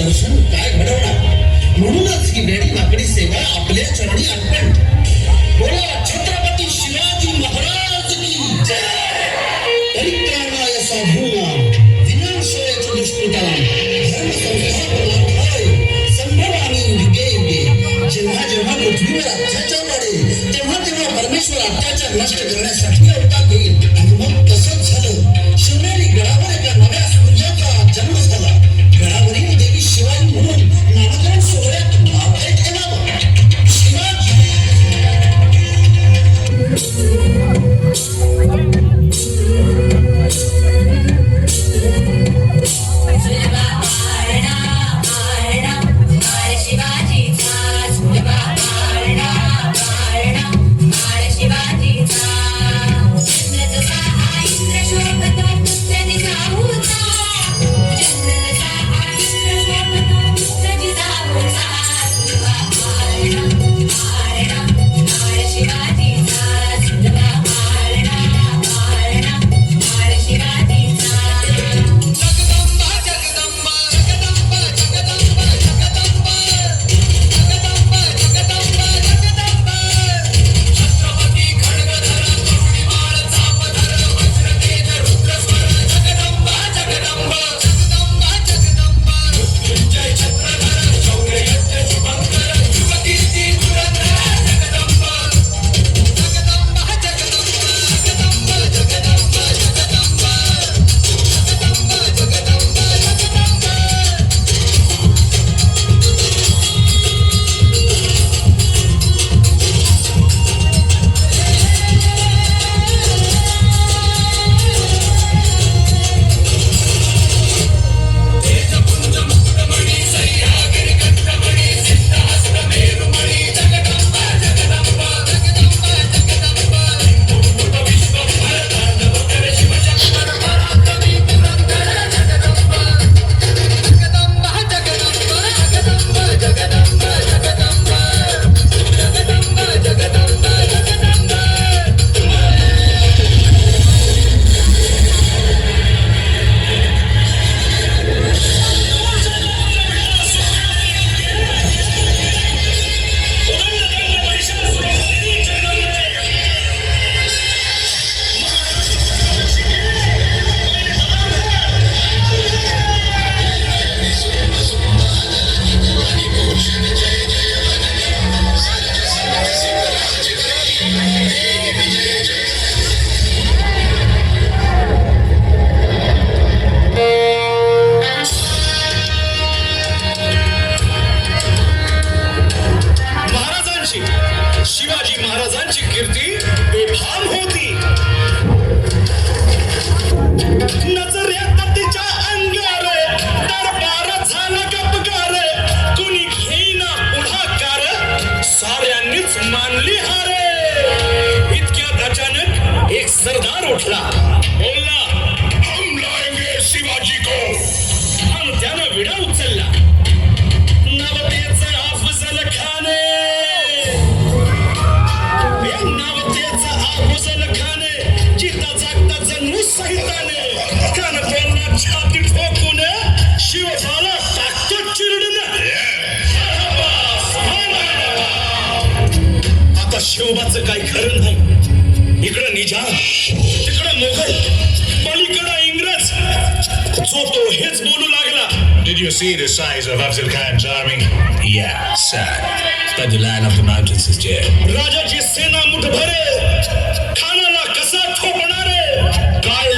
दर्शन काय घडवणार. म्हणूनच ही वेडी वाकडी सेवा आपल्या चरणी अर्पण. बोला छत्रपती शिवाजी महाराज की जय. परित्राणाय साधूनां विनाशाय च दुष्कृतां धर्म संस्थापनार्थाय संभवामि युगे युगे. जेव्हा जेव्हा पृथ्वीवर अत्याचार वाढेल तेव्हा तेव्हा परमेश्वर अत्याचार नष्ट करण्यासाठी अवतार घेईल. आणि मग तसंच झालं. शिवनेरी गडावर एका नव्या सूर्याचा जन्म झाला. गडावरील देवी शिवाई म्हणून नामकरण सोहळ्यात नाव काय ठेवावं? शिवाजी. शिवाजी महाराजांची कीर्ती बेफाम होती. नजरेत तिच्या अंगार दरबार झाला गपगार. कुणी घेईना पुढाकार साऱ्यांनीच मानली हारे. इतक्यात अचानक एक सरदार उठला. बोलला हम लाएंगे शिवाजी को. आणि त्यानं विडा उचलला. नवतेचा अफजल खाने. अफजल खाने जिता जागता जणू सहिताने. कानप्यांना छाती ठोकून शिवबाला टाकतो चिरडून. आता शिवबाचं काही खरं नाही. इकडं निजाम, तिकडं मोगल, पलीकडं इंग्रज. जो तो हेच बोलू लागला. Did you see the size of Afzal Khan's army? Yeah, sad. But the Lion of the Mountains is dead. राजाची सेना मुठभरे खानाला कसा ठोकणारे. काय